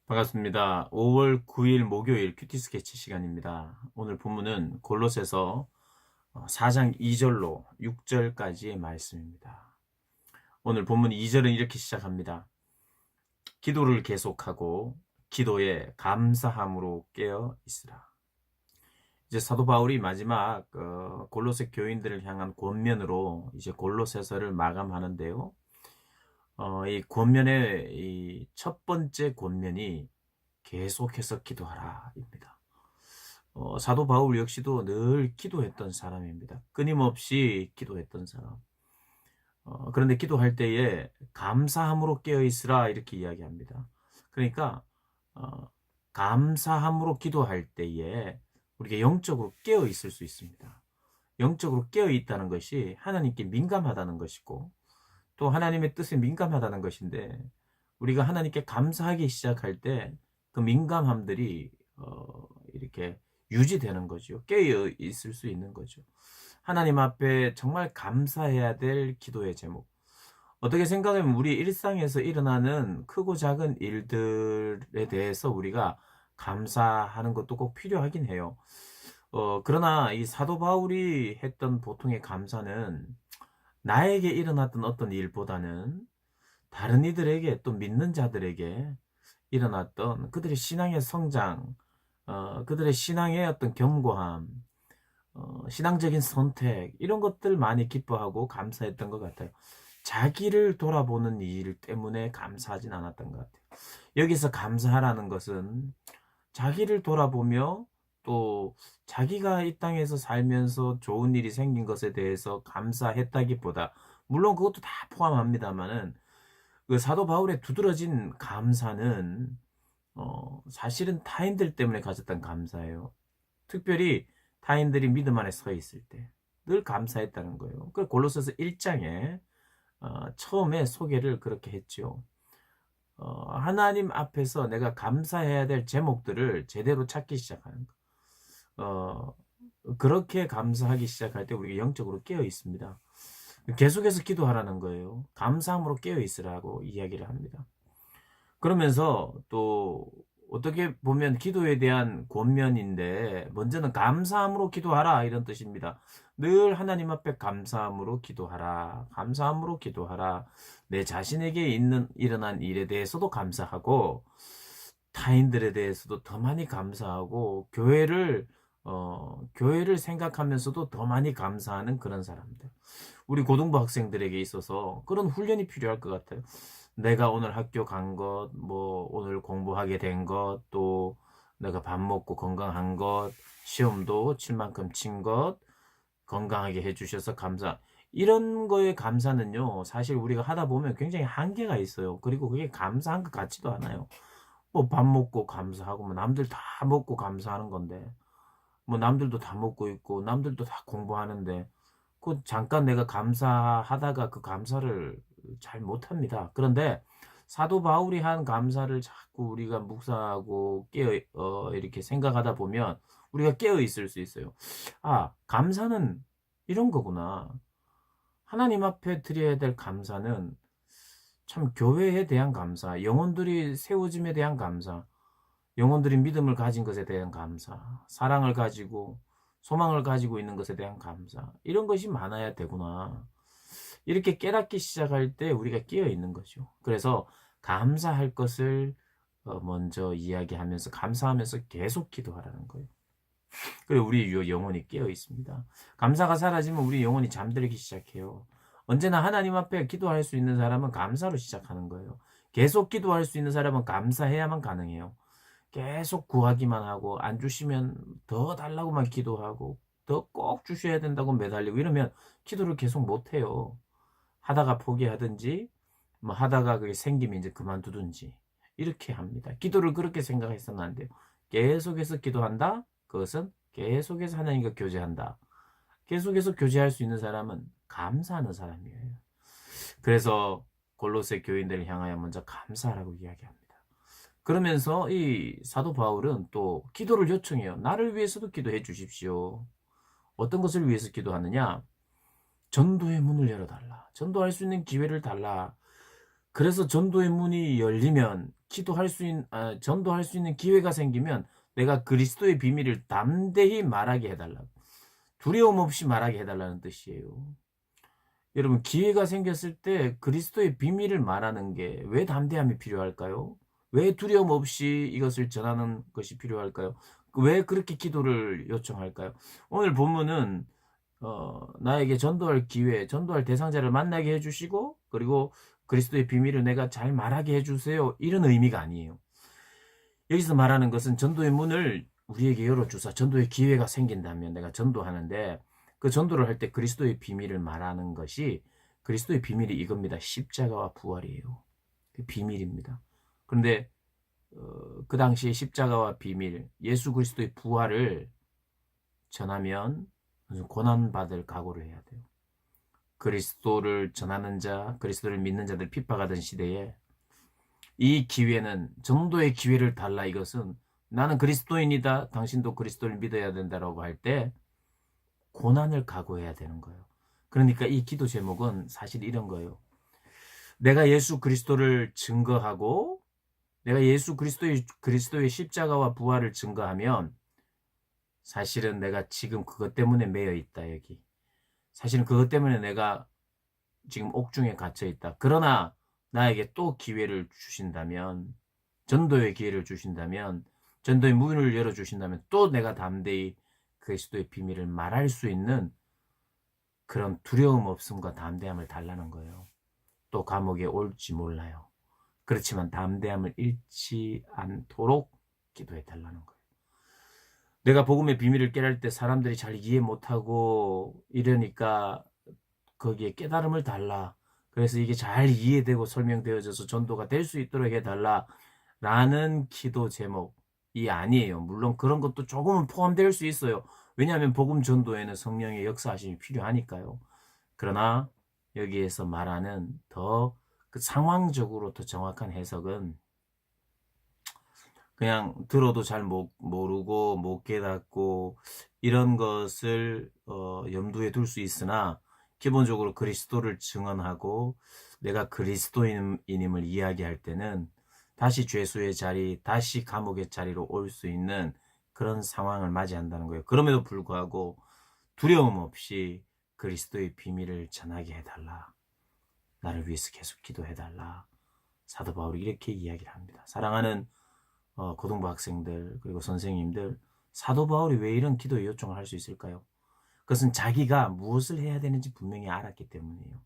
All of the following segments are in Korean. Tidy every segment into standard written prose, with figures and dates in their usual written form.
반갑습니다. 5월 9일 목요일 큐티 스케치 시간입니다. 오늘 본문은 골로새서 4장 2절로 6절까지의 말씀입니다. 오늘 본문 2절은 이렇게 시작합니다. 기도를 계속하고 기도에 감사함으로 깨어 있으라. 이제 사도 바울이 마지막 골로새 교인들을 향한 권면으로 이제 골로새서를 마감하는데요. 이 권면의 이 첫 번째 권면이 계속해서 기도하라입니다. 사도 바울 역시도 늘 기도했던 사람입니다. 끊임없이 기도했던 사람. 그런데 기도할 때에 감사함으로 깨어 있으라 이렇게 이야기합니다. 그러니까 감사함으로 기도할 때에 우리가 영적으로 깨어 있을 수 있습니다. 영적으로 깨어 있다는 것이 하나님께 민감하다는 것이고 또 하나님의 뜻에 민감하다는 것인데 우리가 하나님께 감사하기 시작할 때 그 민감함들이 이렇게 유지되는 거죠. 깨어 있을 수 있는 거죠. 하나님 앞에 정말 감사해야 될 기도의 제목. 어떻게 생각하면 우리 일상에서 일어나는 크고 작은 일들에 대해서 우리가 감사하는 것도 꼭 필요하긴 해요. 그러나 이 사도 바울이 했던 보통의 감사는 나에게 일어났던 어떤 일보다는 다른 이들에게 또 믿는 자들에게 일어났던 그들의 신앙의 성장, 그들의 신앙의 어떤 견고함, 신앙적인 선택 이런 것들 많이 기뻐하고 감사했던 것 같아요. 자기를 돌아보는 일 때문에 감사하진 않았던 것 같아요. 여기서 감사하라는 것은 자기를 돌아보며 또 자기가 이 땅에서 살면서 좋은 일이 생긴 것에 대해서 감사했다기보다 물론 그것도 다 포함합니다만은 그 사도 바울의 두드러진 감사는 사실은 타인들 때문에 가졌던 감사예요. 특별히 타인들이 믿음 안에 서 있을 때 늘 감사했다는 거예요. 그 골로새서 1장에 처음에 소개를 그렇게 했죠. 하나님 앞에서 내가 감사해야 될 제목들을 제대로 찾기 시작하는 거. 그렇게 감사하기 시작할 때 우리가 영적으로 깨어 있습니다. 계속해서 기도하라는 거예요. 감사함으로 깨어 있으라고 이야기를 합니다. 그러면서 또 어떻게 보면 기도에 대한 권면인데 먼저는 감사함으로 기도하라 이런 뜻입니다. 늘 하나님 앞에 감사함으로 기도하라. 감사함으로 기도하라. 내 자신에게 일어난 일에 대해서도 감사하고 타인들에 대해서도 더 많이 감사하고 교회를 생각하면서도 더 많이 감사하는 그런 사람들. 우리 고등부 학생들에게 있어서 그런 훈련이 필요할 것 같아요. 내가 오늘 학교 간 것, 뭐 오늘 공부하게 된 것, 또 내가 밥 먹고 건강한 것, 시험도 칠 만큼 친 것, 건강하게 해주셔서 감사. 이런 거에 감사는요, 사실 우리가 하다 보면 굉장히 한계가 있어요. 그리고 그게 감사한 것 같지도 않아요. 뭐 밥 먹고 감사하고, 뭐 남들 다 먹고 감사하는 건데, 뭐 남들도 다 먹고 있고, 남들도 다 공부하는데, 그 잠깐 내가 감사하다가 그 감사를 잘 못합니다. 그런데 사도 바울이 한 감사를 자꾸 우리가 묵상하고 이렇게 생각하다 보면 우리가 깨어 있을 수 있어요. 아, 감사는 이런 거구나. 하나님 앞에 드려야 될 감사는 참 교회에 대한 감사, 영혼들이 세워짐에 대한 감사, 영혼들이 믿음을 가진 것에 대한 감사, 사랑을 가지고 소망을 가지고 있는 것에 대한 감사, 이런 것이 많아야 되구나. 이렇게 깨닫기 시작할 때 우리가 깨어 있는 거죠. 그래서 감사할 것을 먼저 이야기하면서 감사하면서 계속 기도하라는 거예요. 그리고 우리 영혼이 깨어 있습니다. 감사가 사라지면 우리 영혼이 잠들기 시작해요. 언제나 하나님 앞에 기도할 수 있는 사람은 감사로 시작하는 거예요. 계속 기도할 수 있는 사람은 감사해야만 가능해요. 계속 구하기만 하고 안 주시면 더 달라고만 기도하고 더 꼭 주셔야 된다고 매달리고 이러면 기도를 계속 못 해요. 하다가 포기하든지 뭐 하다가 그게 생기면 이제 그만두든지 이렇게 합니다. 기도를 그렇게 생각해서는 안 돼요. 계속해서 기도한다. 그것은 계속해서 하나님과 교제한다. 계속해서 교제할 수 있는 사람은 감사하는 사람이에요. 그래서 골로새 교인들을 향하여 먼저 감사하라고 이야기합니다. 그러면서 이 사도 바울은 또 기도를 요청해요. 나를 위해서도 기도해 주십시오. 어떤 것을 위해서 기도하느냐? 전도의 문을 열어달라. 전도할 수 있는 기회를 달라. 그래서 전도의 문이 열리면 전도할 수 있는 기회가 생기면 내가 그리스도의 비밀을 담대히 말하게 해달라고. 두려움 없이 말하게 해달라는 뜻이에요. 여러분, 기회가 생겼을 때 그리스도의 비밀을 말하는 게 왜 담대함이 필요할까요? 왜 두려움 없이 이것을 전하는 것이 필요할까요? 왜 그렇게 기도를 요청할까요? 오늘 본문은 나에게 전도할 기회, 전도할 대상자를 만나게 해주시고, 그리고 그리스도의 비밀을 내가 잘 말하게 해주세요, 이런 의미가 아니에요. 여기서 말하는 것은 전도의 문을 우리에게 열어주사 전도의 기회가 생긴다면 내가 전도하는데, 그 전도를 할 때 그리스도의 비밀을 말하는 것이, 그리스도의 비밀이 이겁니다. 십자가와 부활이에요. 그 비밀입니다. 그런데 그 당시에 십자가와 비밀, 예수 그리스도의 부활을 전하면 고난받을 각오를 해야 돼요. 그리스도를 전하는 자, 그리스도를 믿는 자들 핍박하던 시대에 이 기회는, 전도의 기회를 달라, 이것은 나는 그리스도인이다, 당신도 그리스도를 믿어야 된다라고 할 때 고난을 각오해야 되는 거예요. 그러니까 이 기도 제목은 사실 이런 거예요. 내가 예수 그리스도를 증거하고, 내가 예수 그리스도의 십자가와 부활을 증거하면 사실은 내가 지금 그것 때문에 매여 있다, 여기. 사실은 그것 때문에 내가 지금 옥중에 갇혀 있다. 그러나 나에게 또 기회를 주신다면, 전도의 기회를 주신다면, 전도의 문을 열어주신다면 또 내가 담대히 그리스도의 비밀을 말할 수 있는 그런 두려움 없음과 담대함을 달라는 거예요. 또 감옥에 올지 몰라요. 그렇지만 담대함을 잃지 않도록 기도해 달라는 거예요. 내가 복음의 비밀을 깨달을 때 사람들이 잘 이해 못하고 이러니까 거기에 깨달음을 달라. 그래서 이게 잘 이해되고 설명되어져서 전도가 될 수 있도록 해달라. 라는 기도 제목이 아니에요. 물론 그런 것도 조금은 포함될 수 있어요. 왜냐하면 복음 전도에는 성령의 역사하심이 필요하니까요. 그러나 여기에서 말하는 더 그 상황적으로 더 정확한 해석은, 그냥 들어도 잘 모르고 못 깨닫고 이런 것을 염두에 둘 수 있으나, 기본적으로 그리스도를 증언하고 내가 그리스도인임을 이야기할 때는 다시 죄수의 자리, 다시 감옥의 자리로 올 수 있는 그런 상황을 맞이한다는 거예요. 그럼에도 불구하고 두려움 없이 그리스도의 비밀을 전하게 해달라. 나를 위해서 계속 기도해달라. 사도 바울이 이렇게 이야기를 합니다. 사랑하는 고등부 학생들, 그리고 선생님들, 사도 바울이 왜 이런 기도 요청을 할 수 있을까요? 그것은 자기가 무엇을 해야 되는지 분명히 알았기 때문이에요.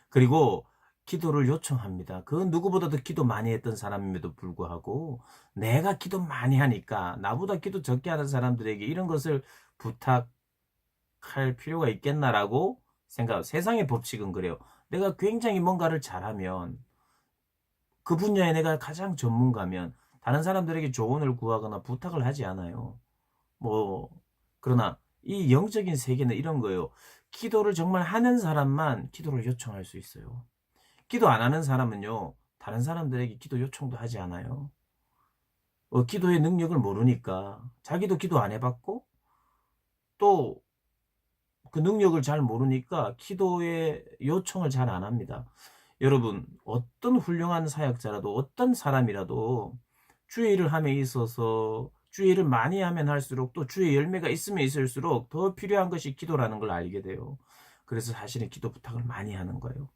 그리고 기도를 요청합니다. 그 누구보다도 기도 많이 했던 사람임에도 불구하고 내가 기도 많이 하니까 나보다 기도 적게 하는 사람들에게 이런 것을 부탁할 필요가 있겠나라고 생각. 세상의 법칙은 그래요. 내가 굉장히 뭔가를 잘하면, 그 분야에 내가 가장 전문가면 다른 사람들에게 조언을 구하거나 부탁을 하지 않아요. 그러나 이 영적인 세계는 이런 거예요. 기도를 정말 하는 사람만 기도를 요청할 수 있어요. 기도 안 하는 사람은요, 다른 사람들에게 기도 요청도 하지 않아요. 기도의 능력을 모르니까, 자기도 기도 안 해봤고 또 그 능력을 잘 모르니까 기도의 요청을 잘 안 합니다. 여러분, 어떤 훌륭한 사역자라도, 어떤 사람이라도 주의 일을 함에 있어서 주의 일을 많이 하면 할수록, 또 주의 열매가 있으면 있을수록 더 필요한 것이 기도라는 걸 알게 돼요. 그래서 사실은 기도 부탁을 많이 하는 거예요.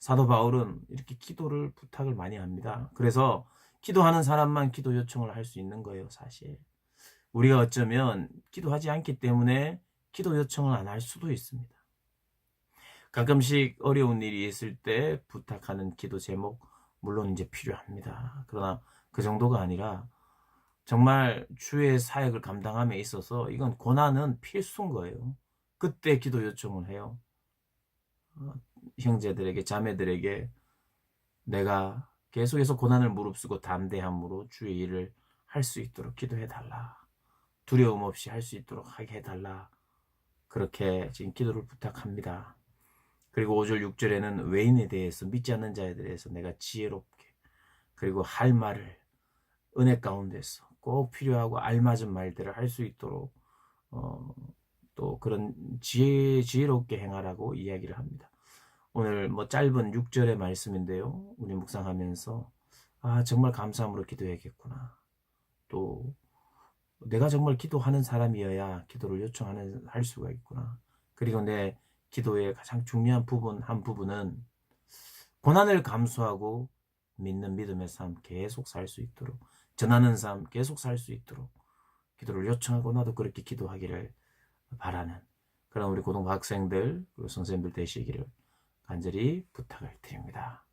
사도 바울은 이렇게 기도를 부탁을 많이 합니다. 그래서 기도하는 사람만 기도 요청을 할 수 있는 거예요, 사실. 우리가 어쩌면 기도하지 않기 때문에 기도 요청을 안 할 수도 있습니다. 가끔씩 어려운 일이 있을 때 부탁하는 기도 제목, 물론 이제 필요합니다. 그러나 그 정도가 아니라 정말 주의 사역을 감당함에 있어서 이건 고난은 필수인 거예요. 그때 기도 요청을 해요. 형제들에게, 자매들에게 내가 계속해서 고난을 무릅쓰고 담대함으로 주의 일을 할 수 있도록 기도해달라. 두려움 없이 할 수 있도록 하게 해달라. 그렇게 지금 기도를 부탁합니다. 그리고 5절 6절에는 외인에 대해서, 믿지 않는 자에 대해서 내가 지혜롭게, 그리고 할 말을 은혜 가운데서 꼭 필요하고 알맞은 말들을 할 수 있도록 또 그런 지혜롭게 행하라고 이야기를 합니다. 오늘 뭐 짧은 6절의 말씀인데요. 우리 묵상하면서 정말 감사함으로 기도해야겠구나. 또 내가 정말 기도하는 사람이어야 기도를 할 수가 있구나. 그리고 내 기도의 가장 중요한 한 부분은 고난을 감수하고 믿는 믿음의 삶 계속 살 수 있도록, 전하는 삶 계속 살 수 있도록 기도를 요청하고 나도 그렇게 기도하기를 바라는 그런 우리 고등부 학생들 그리고 선생님들 되시기를 간절히 부탁을 드립니다.